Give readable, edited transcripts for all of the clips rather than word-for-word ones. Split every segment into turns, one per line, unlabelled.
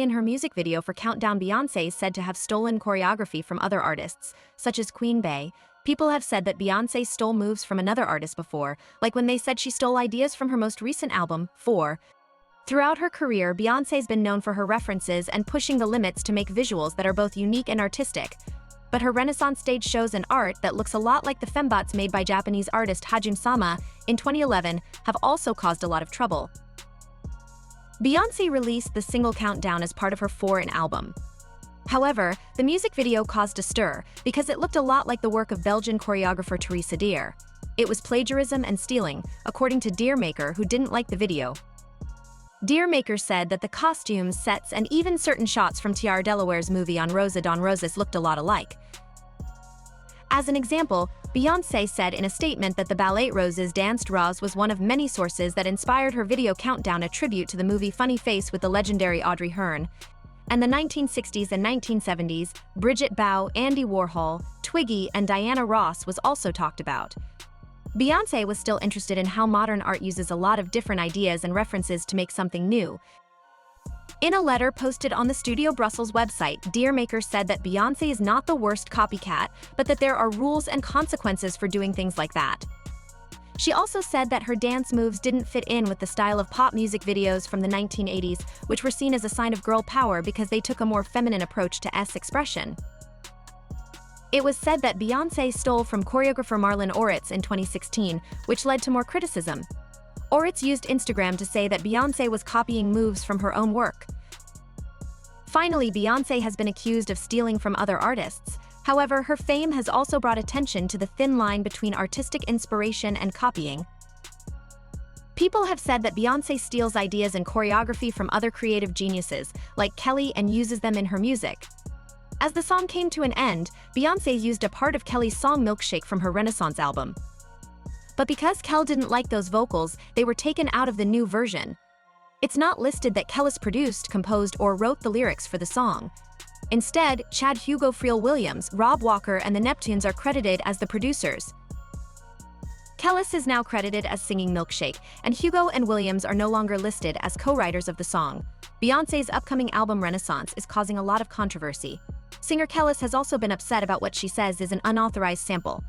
in her music video for Countdown, Beyoncé is said to have stolen choreography from other artists, such as Queen Bey. People have said that Beyoncé stole moves from another artist before, like when they said she stole ideas from her most recent album, 4. Throughout her career, Beyoncé's been known for her references and pushing the limits to make visuals that are both unique and artistic. But her Renaissance stage shows and art that looks a lot like the fembots made by Japanese artist Hajime Sama in 2011 have also caused a lot of trouble. Beyoncé released the single Countdown as part of her 4 album. However, the music video caused a stir because it looked a lot like the work of Belgian choreographer Teresa Deer. It was plagiarism and stealing, according to Deermaker, who didn't like the video. Deermaker said that the costumes, sets, and even certain shots from T.R. Delaware's movie On Rosa Don Rosas looked a lot alike. As an example, Beyoncé said in a statement that the ballet Roses danced Roz was one of many sources that inspired her video Countdown, a tribute to the movie Funny Face with the legendary Audrey Hepburn. And the 1960s and 1970s, Bridget Bow, Andy Warhol, Twiggy, and Diana Ross was also talked about. Beyoncé was still interested in how modern art uses a lot of different ideas and references to make something new. In a letter posted on the Studio Brussels website, Deermaker said that Beyoncé is not the worst copycat, but that there are rules and consequences for doing things like that. She also said that her dance moves didn't fit in with the style of pop music videos from the 1980s, which were seen as a sign of girl power because they took a more feminine approach to expression. It was said that Beyoncé stole from choreographer Marlon Oritz in 2016, which led to more criticism. Oritz used Instagram to say that Beyoncé was copying moves from her own work. Finally, Beyoncé has been accused of stealing from other artists. However, her fame has also brought attention to the thin line between artistic inspiration and copying. People have said that Beyoncé steals ideas and choreography from other creative geniuses, like Kelly, and uses them in her music. As the song came to an end, Beyoncé used a part of Kelly's song Milkshake from her Renaissance album. But because Kel didn't like those vocals, they were taken out of the new version. It's not listed that Kellis produced, composed, or wrote the lyrics for the song. Instead, Chad Hugo, Pharrell Williams, Rob Walker, and the Neptunes are credited as the producers. Kellis is now credited as singing Milkshake, and Hugo and Williams are no longer listed as co-writers of the song. Beyoncé's upcoming album Renaissance is causing a lot of controversy. Singer Kellis has also been upset about what she says is an unauthorized sample.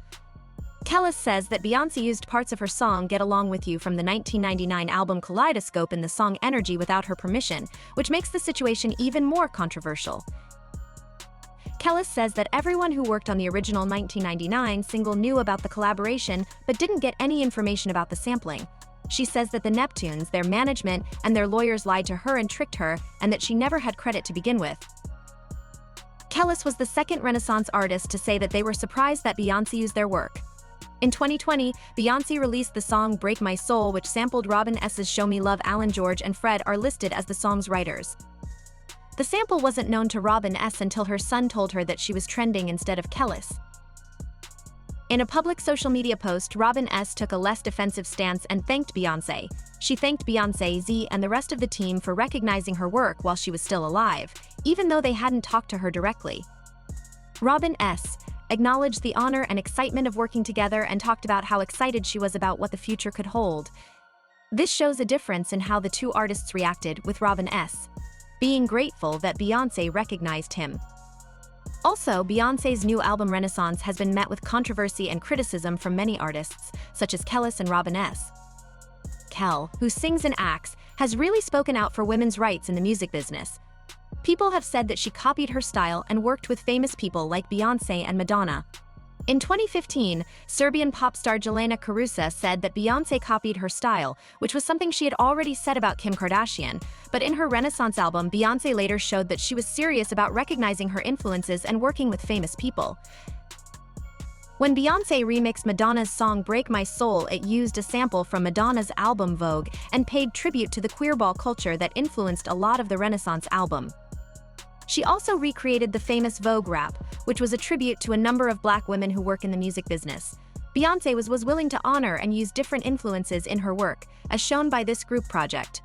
Kellis says that Beyoncé used parts of her song Get Along With You from the 1999 album Kaleidoscope in the song Energy without her permission, which makes the situation even more controversial. Kellis says that everyone who worked on the original 1999 single knew about the collaboration but didn't get any information about the sampling. She says that the Neptunes, their management, and their lawyers lied to her and tricked her, and that she never had credit to begin with. Kellis was the second Renaissance artist to say that they were surprised that Beyoncé used their work. In 2020, Beyoncé released the song Break My Soul, which sampled Robin S.'s Show Me Love. Alan George and Fred are listed as the song's writers. The sample wasn't known to Robin S. until her son told her that she was trending instead of Kellis. In a public social media post, Robin S. took a less defensive stance and thanked Beyoncé. She thanked Beyoncé, Z, and the rest of the team for recognizing her work while she was still alive, even though they hadn't talked to her directly. Robin S. acknowledged the honor and excitement of working together and talked about how excited she was about what the future could hold. This shows a difference in how the two artists reacted, with Robin S. being grateful that Beyoncé recognized him. Also, Beyoncé's new album Renaissance has been met with controversy and criticism from many artists, such as Kellis and Robin S. Kel, who sings and acts, has really spoken out for women's rights in the music business. People have said that she copied her style and worked with famous people like Beyoncé and Madonna. In 2015, Serbian pop star Jelena Carusa said that Beyoncé copied her style, which was something she had already said about Kim Kardashian. But in her Renaissance album, Beyoncé later showed that she was serious about recognizing her influences and working with famous people. When Beyoncé remixed Madonna's song Break My Soul, it used a sample from Madonna's album Vogue and paid tribute to the queerball culture that influenced a lot of the Renaissance album. She also recreated the famous Vogue rap, which was a tribute to a number of black women who work in the music business. Beyoncé was willing to honor and use different influences in her work, as shown by this group project.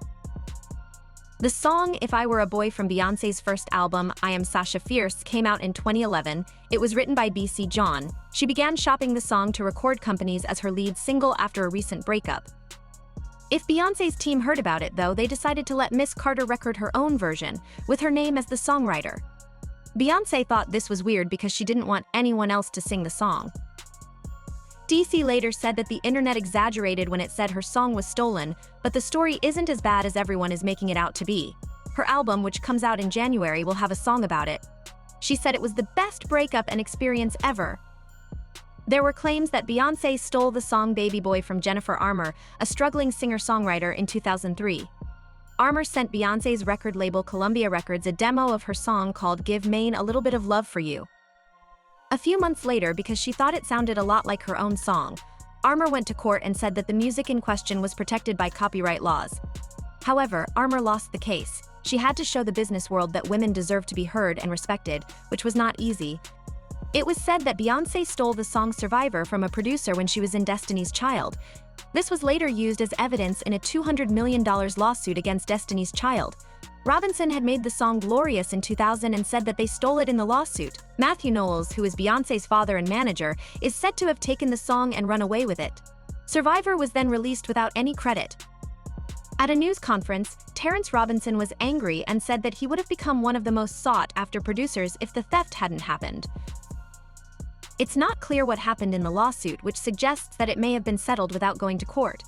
The song If I Were a Boy from Beyoncé's first album, I Am Sasha Fierce, came out in 2011. It was written by BC John. She began shopping the song to record companies as her lead single after a recent breakup. If Beyoncé's team heard about it, though, they decided to let Miss Carter record her own version, with her name as the songwriter. Beyoncé thought this was weird because she didn't want anyone else to sing the song. DC later said that the internet exaggerated when it said her song was stolen, but the story isn't as bad as everyone is making it out to be. Her album, which comes out in January, will have a song about it. She said it was the best breakup and experience ever. There were claims that Beyoncé stole the song Baby Boy from Jennifer Armour, a struggling singer-songwriter, in 2003. Armour sent Beyoncé's record label Columbia Records a demo of her song called Give Maine a Little Bit of Love for You. A few months later, because she thought it sounded a lot like her own song, Armour went to court and said that the music in question was protected by copyright laws. However, Armour lost the case. She had to show the business world that women deserve to be heard and respected, which was not easy. It was said that Beyoncé stole the song Survivor from a producer when she was in Destiny's Child. This was later used as evidence in a $200 million lawsuit against Destiny's Child. Robinson had made the song Glorious in 2000 and said that they stole it in the lawsuit. Matthew Knowles, who is Beyoncé's father and manager, is said to have taken the song and run away with it. Survivor was then released without any credit. At a news conference, Terrence Robinson was angry and said that he would have become one of the most sought-after producers if the theft hadn't happened. It's not clear what happened in the lawsuit, which suggests that it may have been settled without going to court.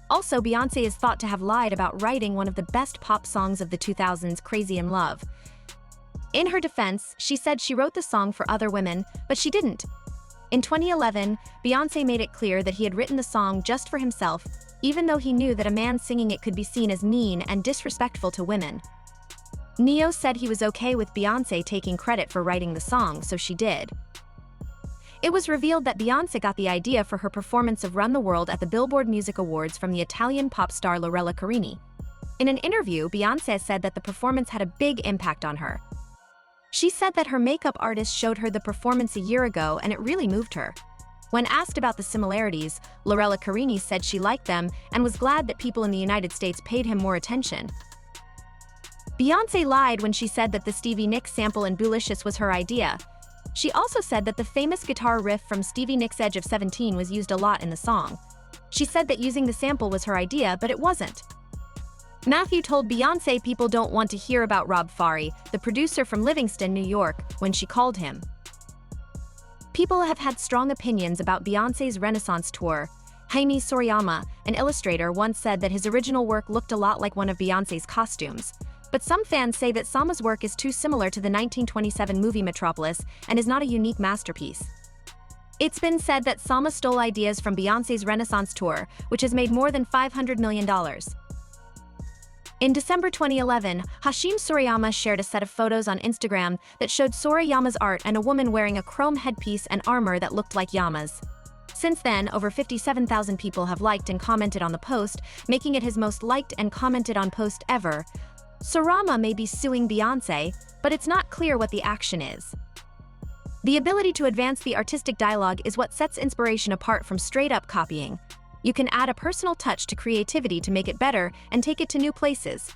Also, Beyoncé is thought to have lied about writing one of the best pop songs of the 2000s, Crazy in Love. In her defense, she said she wrote the song for other women, but she didn't. In 2011, Beyoncé made it clear that he had written the song just for himself, even though he knew that a man singing it could be seen as mean and disrespectful to women. Ne-Yo said he was okay with Beyoncé taking credit for writing the song, so she did. It was revealed that Beyoncé got the idea for her performance of Run the World at the Billboard Music Awards from the Italian pop star Lorella Carini. In an interview, Beyoncé said that the performance had a big impact on her. She said that her makeup artist showed her the performance a year ago and it really moved her. When asked about the similarities, Lorella Carini said she liked them and was glad that people in the United States paid him more attention. Beyoncé lied when she said that the Stevie Nicks sample in Boolicious was her idea. She also said that the famous guitar riff from Stevie Nicks' Edge of 17 was used a lot in the song. She said that using the sample was her idea, but it wasn't. Matthew told Beyoncé people don't want to hear about Rob Farri, the producer from Livingston, New York, when she called him. People have had strong opinions about Beyoncé's Renaissance tour. Jaime Sorayama, an illustrator, once said that his original work looked a lot like one of Beyoncé's costumes. But some fans say that Sama's work is too similar to the 1927 movie Metropolis and is not a unique masterpiece. It's been said that Sama stole ideas from Beyoncé's Renaissance tour, which has made more than $500 million. In December 2011, Hashim Sorayama shared a set of photos on Instagram that showed Sorayama's art and a woman wearing a chrome headpiece and armor that looked like Yama's. Since then, over 57,000 people have liked and commented on the post, making it his most liked and commented on post ever. Sorayama may be suing Beyoncé, but it's not clear what the action is. The ability to advance the artistic dialogue is what sets inspiration apart from straight-up copying. You can add a personal touch to creativity to make it better and take it to new places.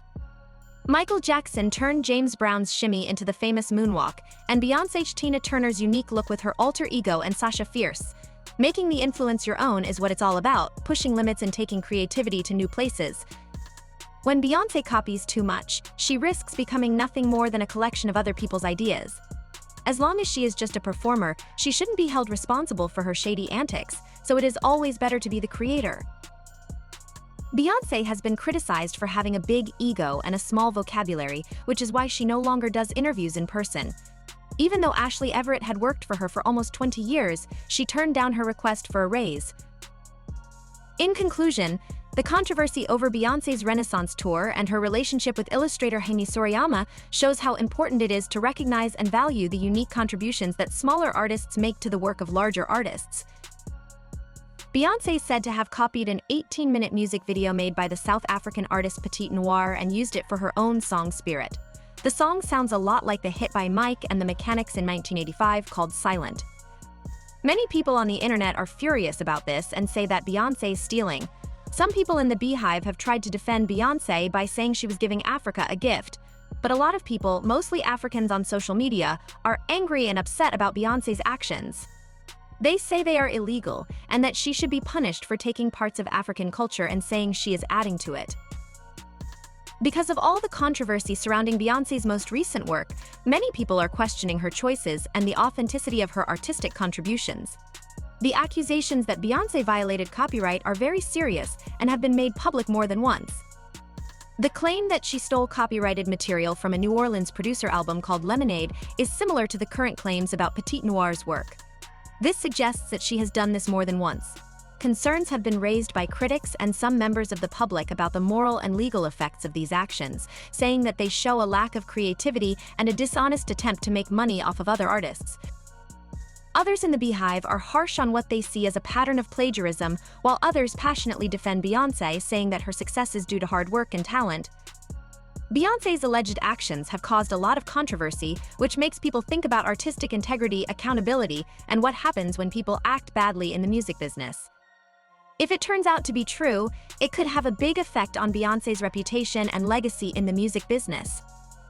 Michael Jackson turned James Brown's shimmy into the famous moonwalk, and Beyoncé's Tina Turner's unique look with her alter ego and Sasha Fierce. Making the influence your own is what it's all about, pushing limits and taking creativity to new places. When Beyoncé copies too much, she risks becoming nothing more than a collection of other people's ideas. As long as she is just a performer, she shouldn't be held responsible for her shady antics, so it is always better to be the creator. Beyoncé has been criticized for having a big ego and a small vocabulary, which is why she no longer does interviews in person. Even though Ashley Everett had worked for her for almost 20 years, she turned down her request for a raise. In conclusion, the controversy over Beyoncé's Renaissance tour and her relationship with illustrator Jaime Sorayama shows how important it is to recognize and value the unique contributions that smaller artists make to the work of larger artists. Beyoncé is said to have copied an 18-minute music video made by the South African artist Petite Noir and used it for her own song Spirit. The song sounds a lot like the hit by Mike and the Mechanics in 1985 called Silent. Many people on the internet are furious about this and say that Beyoncé is stealing. Some people in the Beehive have tried to defend Beyoncé by saying she was giving Africa a gift, but a lot of people, mostly Africans on social media, are angry and upset about Beyoncé's actions. They say they are illegal and that she should be punished for taking parts of African culture and saying she is adding to it. Because of all the controversy surrounding Beyoncé's most recent work, many people are questioning her choices and the authenticity of her artistic contributions. The accusations that Beyoncé violated copyright are very serious and have been made public more than once. The claim that she stole copyrighted material from a New Orleans producer album called Lemonade is similar to the current claims about Petite Noir's work. This suggests that she has done this more than once. Concerns have been raised by critics and some members of the public about the moral and legal effects of these actions, saying that they show a lack of creativity and a dishonest attempt to make money off of other artists. Others in the Beehive are harsh on what they see as a pattern of plagiarism, while others passionately defend Beyoncé, saying that her success is due to hard work and talent. Beyoncé's alleged actions have caused a lot of controversy, which makes people think about artistic integrity, accountability, and what happens when people act badly in the music business. If it turns out to be true, it could have a big effect on Beyoncé's reputation and legacy in the music business.